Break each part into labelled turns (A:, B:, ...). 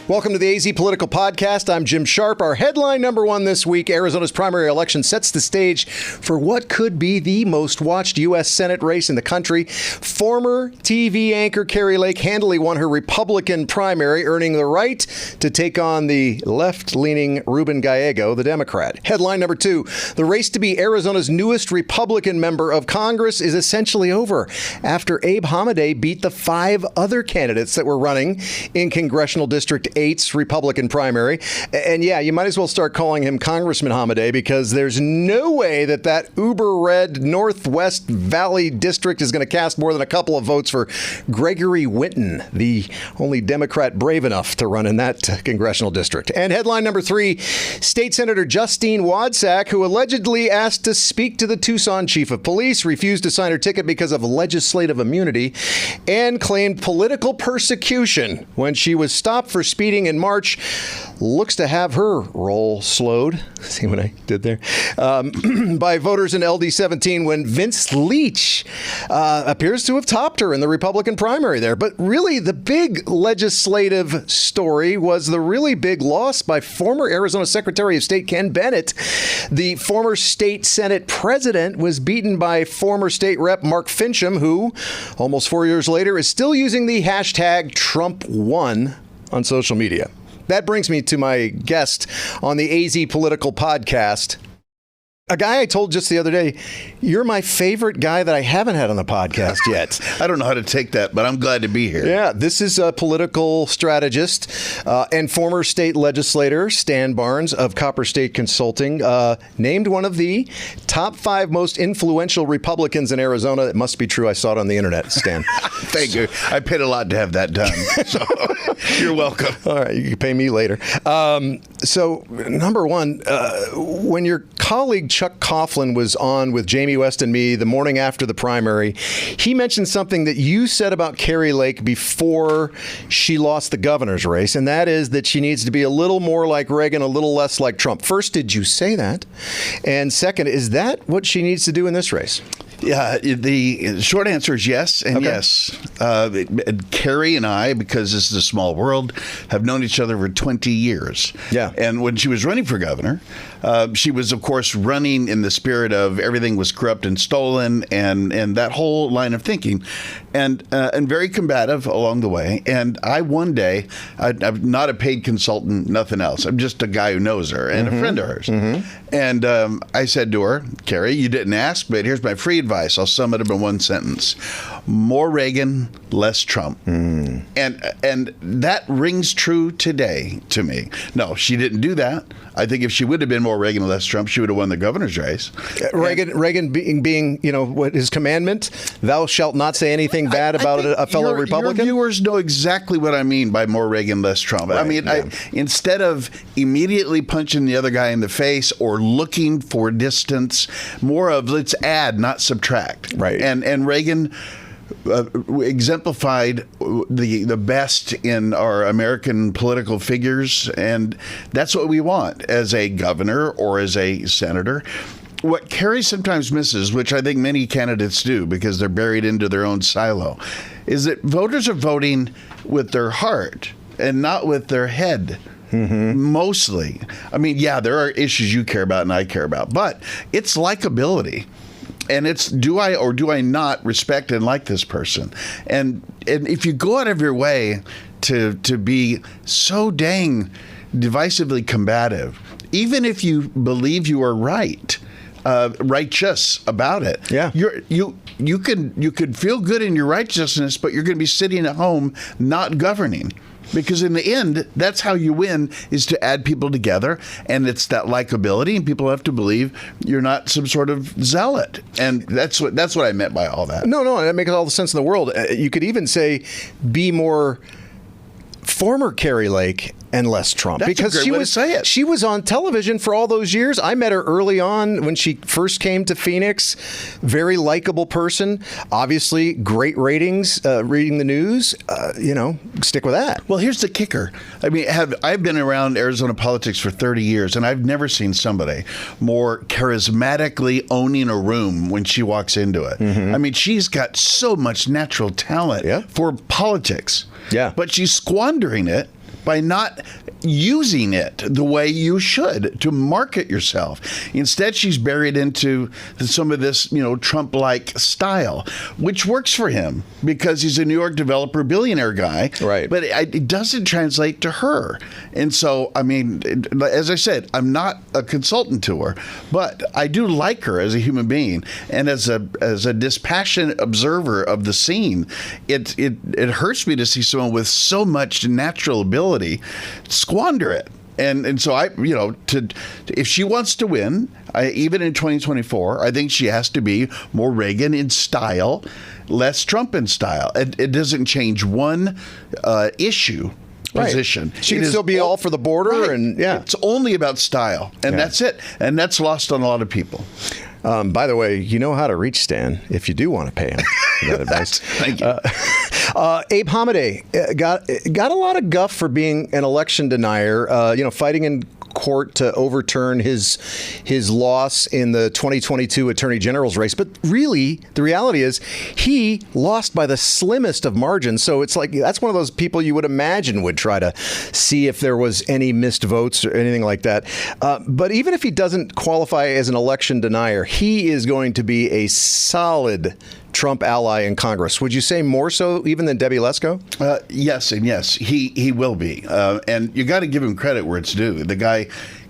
A: Welcome to the AZ Political Podcast. I'm Jim Sharpe. Our headline number one this week, Arizona's primary election sets the stage for what could be the most watched U.S. Senate race in the country. Former TV anchor Kari Lake handily won her Republican primary, earning the right to take on the left-leaning Ruben Gallego, the Democrat. Headline number two, the race to be Arizona's newest Republican member of Congress is essentially over after Abe Hamaday beat the 5 other candidates that were running in Congressional District 8's Republican primary. And yeah, you might as well start calling him Congressman Hamaday, because there's no way that uber-red Northwest Valley district is going to cast more than a couple of votes for Gregory Winton, the only Democrat brave enough to run in that congressional district. And headline number 3, State Senator Justine Wadsack, who allegedly asked to speak to the Tucson chief of police, refused to sign her ticket because of legislative immunity, and claimed political persecution when she was stopped for speeding in March, looks to have her roll slowed. See what I did there? By voters in LD17 when Vince Leach appears to have topped her in the Republican primary there. But really, the big legislative story was the really big loss by former Arizona Secretary of State Ken Bennett. The former state Senate president was beaten by former state rep Mark Fincham, who almost 4 years later is still using the hashtag Trump1 on social media. That brings me to my guest on the AZ Political Podcast. A guy I told just the other day, you're my favorite guy that I haven't had on the podcast yet.
B: I don't know how to take that, but I'm glad to be here.
A: Yeah, this is a political strategist and former state legislator, Stan Barnes of Copper State Consulting, named one of the top 5 most influential Republicans in Arizona. It must be true. I saw it on the internet, Stan.
B: Thank you. I paid a lot to have that done. So you're welcome.
A: All right, you can pay me later. So, number one, when your colleague Chuck Coughlin was on with Jamie West and me the morning after the primary, he mentioned something that you said about Kari Lake before she lost the governor's race, and that is that she needs to be a little more like Reagan, a little less like Trump. First, did you say that? And second, is that what she needs to do in this race?
B: Yeah, the short answer is yes and yes. Kari and I, because this is a small world, have known each other for 20 years. Yeah. And when she was running for governor, she was, of course, running in the spirit of everything was corrupt and stolen and that whole line of thinking, and very combative along the way. And I one day, I'm not a paid consultant, nothing else. I'm just a guy who knows her and a friend of hers. And I said to her, Kari, you didn't ask, but here's my free advice. I'll sum it up in one sentence. More Reagan, less Trump. And that rings true today to me. No, she didn't do that. I think if she would have been more Reagan and less Trump, she would have won the governor's race.
A: Reagan being, you know, what his commandment, thou shalt not say anything bad about a fellow Republican.
B: Your viewers know exactly what I mean by more Reagan, less Trump. Right, I mean, instead of immediately punching the other guy in the face or looking for distance, more of let's add, not subtract.
A: Right.
B: And Reagan exemplified the best in our American political figures, and that's what we want as a governor or as a senator. What Kari sometimes misses, which I think many candidates do because they're buried into their own silo, is that voters are voting with their heart and not with their head. Mostly. I mean, yeah, there are issues you care about and I care about, but it's likability. And it's do I or do I not respect and like this person? And if you go out of your way to be so dang divisively combative, even if you believe you are right, righteous about it, you could feel good in your righteousness, but you're going to be sitting at home not governing. Because in the end, that's how you win, is to add people together. And it's that likability, and people have to believe you're not some sort of zealot. And that's what I meant by all that.
A: No, that makes all the sense in the world. You could even say be more former Kari Lake and less Trump.
B: That's
A: because
B: a great way to say it.
A: She was on television for all those years. I met her early on when she first came to Phoenix. Very likable person. Obviously, great ratings, reading the news. Stick with that.
B: Well, here's the kicker. I mean, I've been around Arizona politics for 30 years, and I've never seen somebody more charismatically owning a room when she walks into it. Mm-hmm. I mean, she's got so much natural talent for politics.
A: Yeah.
B: But she's squandering it by not using it the way you should to market yourself. Instead, she's buried into some of this, Trump-like style, which works for him because he's a New York developer billionaire guy.
A: Right.
B: But it doesn't translate to her. And so, I mean, as I said, I'm not a consultant to her, but I do like her as a human being. And as a dispassionate observer of the scene, it hurts me to see someone with so much natural ability squander it. And so if she wants to win, even in 2024, I think she has to be more Reagan in style, less Trump in style. It doesn't change one issue. Position.
A: Right. She can still be all for the border, and
B: it's only about style, and that's it, and that's lost on a lot of people.
A: By the way, you know how to reach Stan if you do want to pay him that advice.
B: Thank you.
A: Abe Hamaday got a lot of guff for being an election denier. Fighting in court to overturn his loss in the 2022 Attorney General's race. But really, the reality is he lost by the slimmest of margins. So it's like that's one of those people you would imagine would try to see if there was any missed votes or anything like that. But even if he doesn't qualify as an election denier, he is going to be a solid Trump ally in Congress. Would you say more so even than Debbie Lesko?
B: Yes, and yes, he will be. And you got to give him credit where it's due. The guy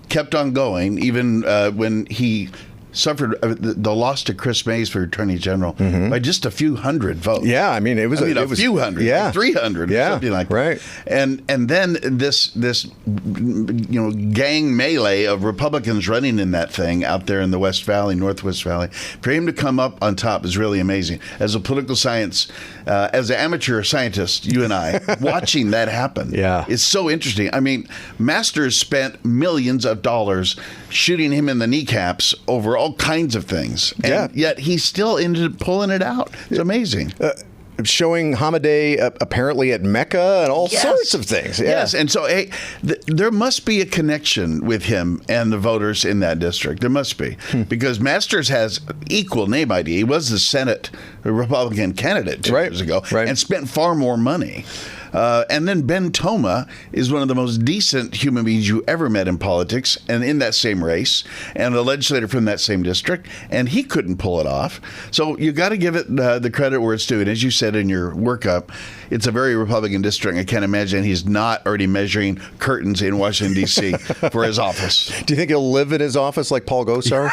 B: kept on going, even when he suffered the loss to Chris Mays for Attorney General by just a few hundred votes.
A: Yeah, I mean, it was
B: a few hundred, 300, something like that.
A: Right.
B: And then this gang melee of Republicans running in that thing out there in the West Valley, Northwest Valley, for him to come up on top is really amazing. As a political science, as an amateur scientist, you and I, watching that happen is so interesting. I mean, Masters spent millions of dollars shooting him in the kneecaps over all kinds of things. And yet he still ended up pulling it out. It's amazing.
A: Showing Hamaday apparently at Mecca and all sorts of things. Yeah.
B: Yes, and so there must be a connection with him and the voters in that district. There must be. Because Masters has equal name ID. He was the Senate Republican candidate 2 years ago and spent far more money. And then Ben Toma is one of the most decent human beings you ever met in politics, and in that same race, and a legislator from that same district, and he couldn't pull it off. So you got to give it the credit where it's due. And as you said in your workup, it's a very Republican district. I can't imagine he's not already measuring curtains in Washington, D.C. for his office.
A: Do you think he'll live in his office like Paul Gosar?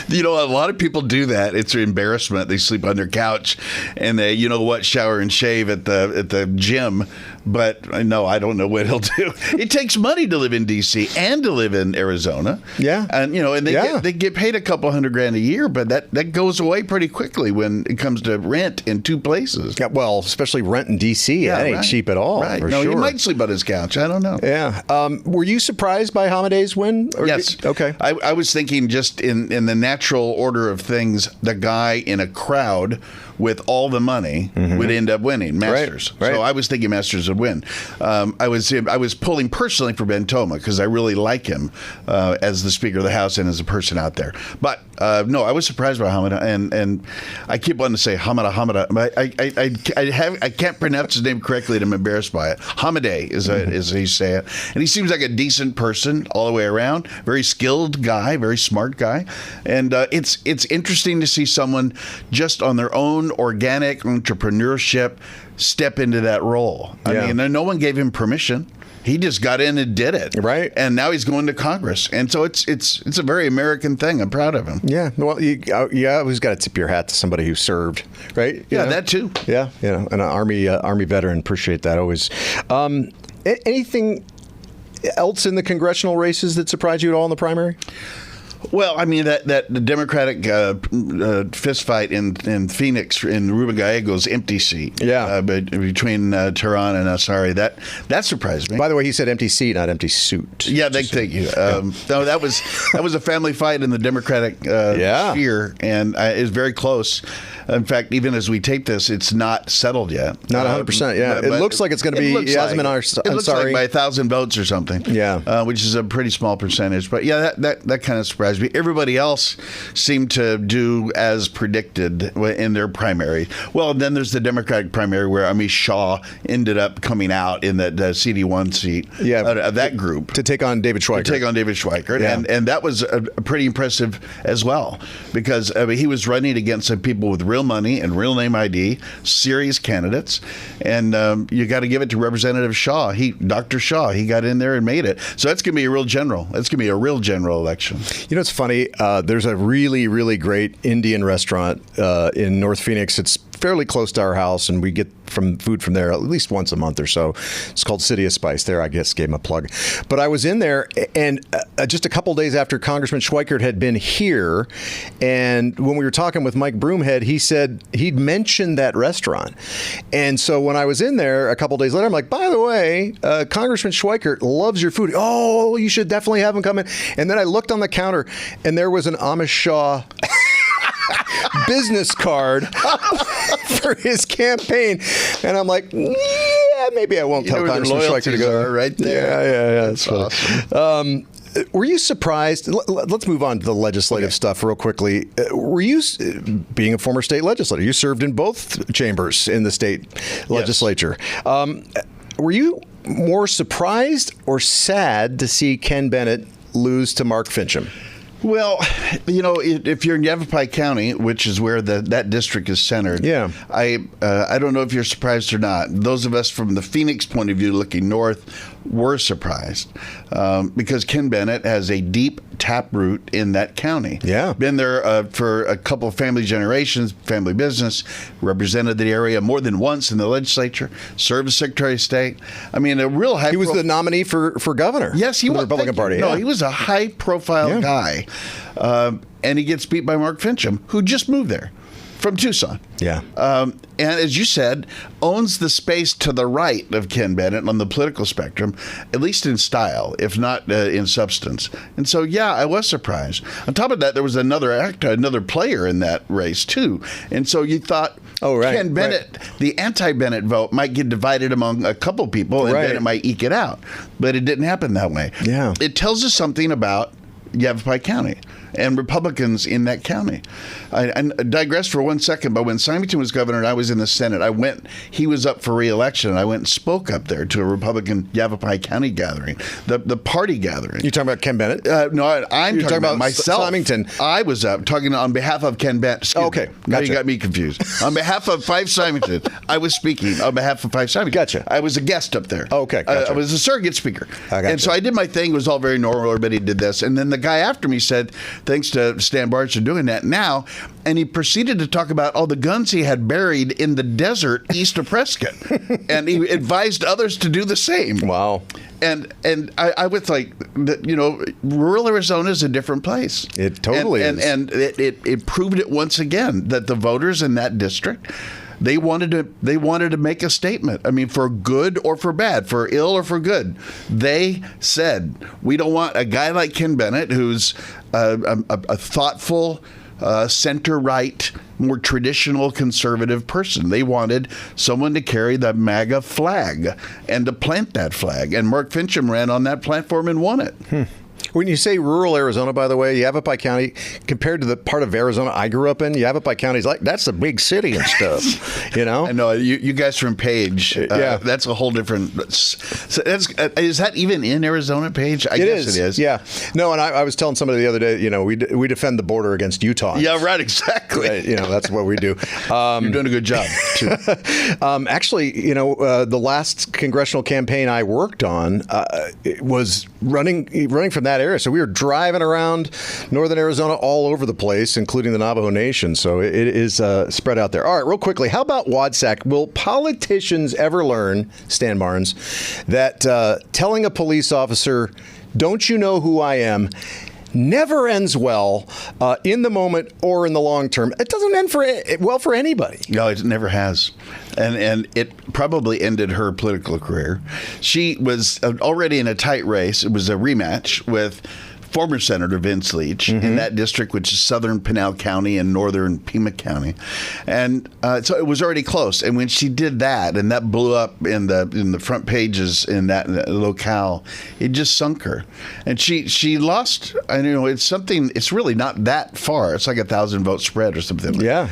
B: A lot of people do that. It's an embarrassment. They sleep on their couch, and they, shower and shave at the gym. But no, I don't know what he'll do. It takes money to live in D.C. and to live in Arizona.
A: Yeah.
B: And, they get paid a couple $100,000 a year, but that goes away pretty quickly when it comes to rent in two places.
A: Yeah, well, especially rent in D.C. That ain't cheap at all.
B: Right.
A: For
B: No,
A: sure.
B: he might sleep on his couch. I don't know.
A: Yeah. Were you surprised by Hamaday's win?
B: Yes.
A: Okay.
B: I was thinking just in the natural order of things, the guy in a crowd with all the money would end up winning Masters.
A: Right.
B: So I was thinking Masters would win. I was pulling personally for Ben Toma because I really like him as the Speaker of the House and as a person out there. But no, I was surprised by Hamaday, and I keep wanting to say Hamaday. I can't pronounce his name correctly, and I'm embarrassed by it. Hamaday is how you say it, and he seems like a decent person all the way around. Very skilled guy, very smart guy, and it's interesting to see someone just on their own organic entrepreneurship step into that role. I mean, no one gave him permission. He just got in and did it.
A: Right.
B: And now he's going to Congress. And so it's a very American thing. I'm proud of him.
A: Yeah. Well, you always got to tip your hat to somebody who served, right?
B: That too.
A: Yeah. An Army veteran. Appreciate that always. Anything else in the congressional races that surprised you at all in the primary?
B: Well, I mean, that the Democratic fist fight in Phoenix, in Ruben Gallego's empty seat, between Tehran and Ansari, that surprised me.
A: By the way, he said empty seat, not empty suit.
B: Yeah, thank you. No, that was a family fight in the Democratic sphere, and it was very close. In fact, even as we tape this, it's not settled yet.
A: Not 100%. Yeah, it looks like it's going to be Yasmin Ansari.
B: It looks like by 1,000 votes or something.
A: Yeah,
B: which is a pretty small percentage. But yeah, that kind of surprised me. Everybody else seemed to do as predicted in their primary. Well, then there's the Democratic primary where Amish Shah ended up coming out in the CD1 seat of that group
A: to take on David Schweikert.
B: And that was pretty impressive as well, because he was running against some people with real money and real name ID, serious candidates, and you got to give it to Representative Shaw. Dr. Shaw, he got in there and made it. So that's going to be a real general. That's going to be a real general election.
A: You know, it's funny. There's a really, really great Indian restaurant in North Phoenix. It's fairly close to our house, and we get food from there at least once a month or so. It's called City of Spice. There, I guess, gave him a plug. But I was in there, and just a couple days after Congressman Schweikert had been here, and when we were talking with Mike Broomhead, he said he'd mentioned that restaurant. And so when I was in there a couple days later, I'm like, by the way, Congressman Schweikert loves your food. Oh, you should definitely have him come in. And then I looked on the counter, and there was an Amish Shah business card for his campaign, and I'm like, yeah, maybe I won't tell Congressman Schweikert to go
B: right there.
A: Yeah,
B: that's awesome.
A: Were you surprised? Let's move on to the legislative stuff real quickly. Were you, being a former state legislator, you served in both chambers in the state legislature. Were you more surprised or sad to see Ken Bennett lose to Mark Finchem?
B: Well, you know, if you're in Yavapai County, which is where that district is centered, I don't know if you're surprised or not. Those of us from the Phoenix point of view looking north were surprised because Ken Bennett has a deep taproot in that county.
A: Yeah.
B: Been there for a couple of family generations, family business, represented the area more than once in the legislature, served as Secretary of State. I mean, a real high.
A: He was the nominee for governor.
B: Yes, he was.
A: The Republican Party.
B: No, he was a high-profile guy. And he gets beat by Mark Finchem, who just moved there from Tucson.
A: Yeah.
B: And as you said, owns the space to the right of Ken Bennett on the political spectrum, at least in style, if not in substance. And so, yeah, I was surprised. On top of that, there was another player in that race, too. And so you thought Ken Bennett, the anti-Bennett vote, might get divided among a couple people, and Bennett might eke it out. But it didn't happen that way.
A: Yeah.
B: It tells us something about Yavapai County and Republicans in that county. I digress for 1 second, but when Symington was governor and I was in the Senate, he was up for re-election, and I went and spoke up there to a Republican Yavapai County gathering, the party gathering.
A: You talking about Ken Bennett?
B: No, I'm talking about myself.
A: Symington.
B: I was up talking on behalf of Ken Bennett.
A: Okay,
B: gotcha. Now you got me confused. On behalf of Five Symington, I was speaking on behalf of Five Symington.
A: Gotcha.
B: I was a guest up there.
A: Okay, gotcha.
B: I was a surrogate speaker.
A: Gotcha.
B: And so I did my thing. It was all very normal. Everybody did this. And then the guy after me said, thanks to Stan Barnes for doing that now. And he proceeded to talk about all the guns he had buried in the desert east of Prescott. And he advised others to do the same.
A: Wow.
B: And I was like, you know, rural Arizona is a different place.
A: It totally is.
B: And it proved it once again that the voters in that district, they wanted to make a statement. I mean, for good or for bad, for ill or for good. They said, we don't want a guy like Ken Bennett, who's a thoughtful, center-right, more traditional conservative person. They wanted someone to carry the MAGA flag and to plant that flag. And Mark Finchem ran on that platform and won it.
A: When you say rural Arizona, by the way, Yavapai County, compared to the part of Arizona I grew up in, Yavapai County's like, that's a big city and stuff, you know?
B: I know. You guys from Page, that's a whole different... So is that even in Arizona, Page? I guess it is.
A: Yeah. No, and I was telling somebody the other day, you know, we defend the border against Utah.
B: Yeah, right, exactly.
A: Right, you know, that's what we do.
B: You're doing a good job, too.
A: Actually, you know, the last congressional campaign I worked on was running from that area. So we were driving around northern Arizona all over the place, including the Navajo Nation. So it is spread out there. All right, real quickly, how about WADSAC? Will politicians ever learn, Stan Barnes, that telling a police officer, don't you know who I am, never ends well in the moment or in the long term. It doesn't end well for anybody.
B: No, it never has. And it probably ended her political career. She was already in a tight race. It was a rematch with former Senator Vince Leach in that district, which is southern Pinal County and northern Pima County. And so it was already close. And when she did that, and that blew up in the front pages in that locale, it just sunk her. And she lost, and it's really not that far. It's like 1,000 vote spread or something.
A: Yeah.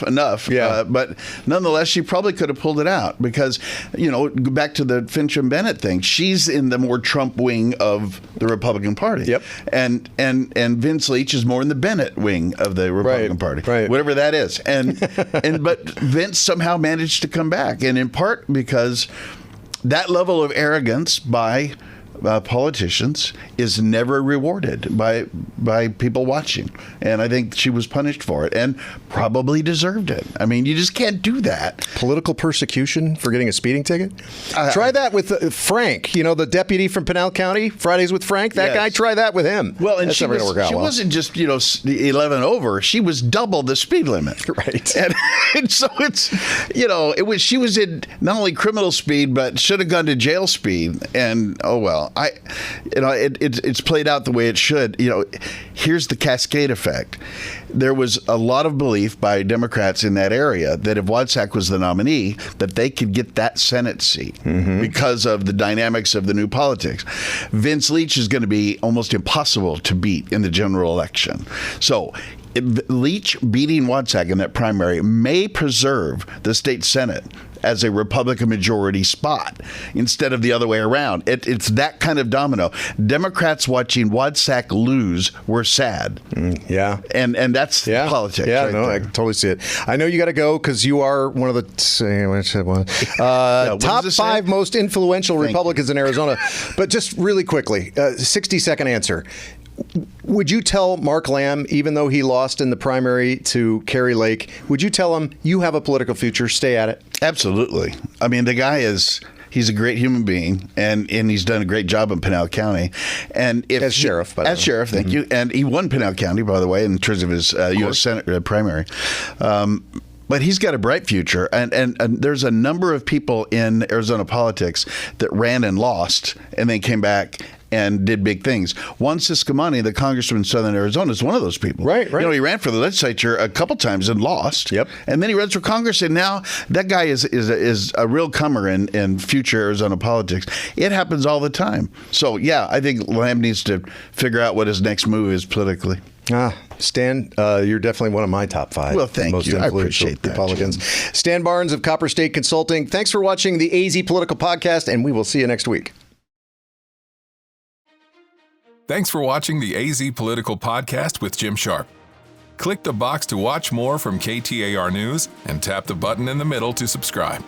B: Enough.
A: Yeah.
B: But nonetheless, she probably could have pulled it out because, go back to the Fincham-Bennett thing, she's in the more Trump wing of the Republican Party.
A: Yep.
B: And Vince Leach is more in the Bennett wing of the Republican Party, whatever that is. But Vince somehow managed to come back, and in part because that level of arrogance by politicians is never rewarded by people watching. And I think she was punished for it and probably deserved it. I mean, you just can't do that.
A: Political persecution for getting a speeding ticket? Try that with Frank, the deputy from Pinal County, Fridays with Frank. That guy, try that with him.
B: Well, and
A: that's
B: she wasn't just, 11 over. She was double the speed limit.
A: Right.
B: And so she was in not only criminal speed, but should have gone to jail speed. And, oh, well. It's played out the way it should. Here's the cascade effect. There was a lot of belief by Democrats in that area that if Wodsack was the nominee, that they could get that Senate seat because of the dynamics of the new politics. Vince Leach is going to be almost impossible to beat in the general election. So Leach beating Wodsack in that primary may preserve the state Senate as a Republican majority spot instead of the other way around. It's that kind of domino. Democrats watching Wodsack lose were sad.
A: Yeah.
B: And that's politics.
A: Yeah,
B: right
A: no,
B: there.
A: I totally see it. I know you got to go because you are one of the top 5 most influential Republicans in Arizona. But just really quickly, 60-second answer. Would you tell Mark Lamb, even though he lost in the primary to Kerry Lake, would you tell him you have a political future, stay at it?
B: Absolutely. I mean, the guy he's a great human being, and he's done a great job in Pinal County. And as sheriff, thank you. And he won Pinal County, by the way, in terms of his U.S. Senate primary. But he's got a bright future, and there's a number of people in Arizona politics that ran and lost and then came back and did big things. Juan Ciscomani, the congressman in southern Arizona, is one of those people.
A: Right.
B: He ran for the legislature a couple times and lost.
A: Yep.
B: And then he runs for Congress, and now that guy is a real comer in future Arizona politics. It happens all the time. So, yeah, I think Lamb needs to figure out what his next move is politically.
A: Stan, you're definitely one of my top 5.
B: Well, thank you. I appreciate that,
A: Republicans. Stan Barnes of Copper State Consulting. Thanks for watching the AZ Political Podcast, and we will see you next week.
C: Thanks for watching the AZ Political Podcast with Jim Sharpe. Click the box to watch more from KTAR News and tap the button in the middle to subscribe.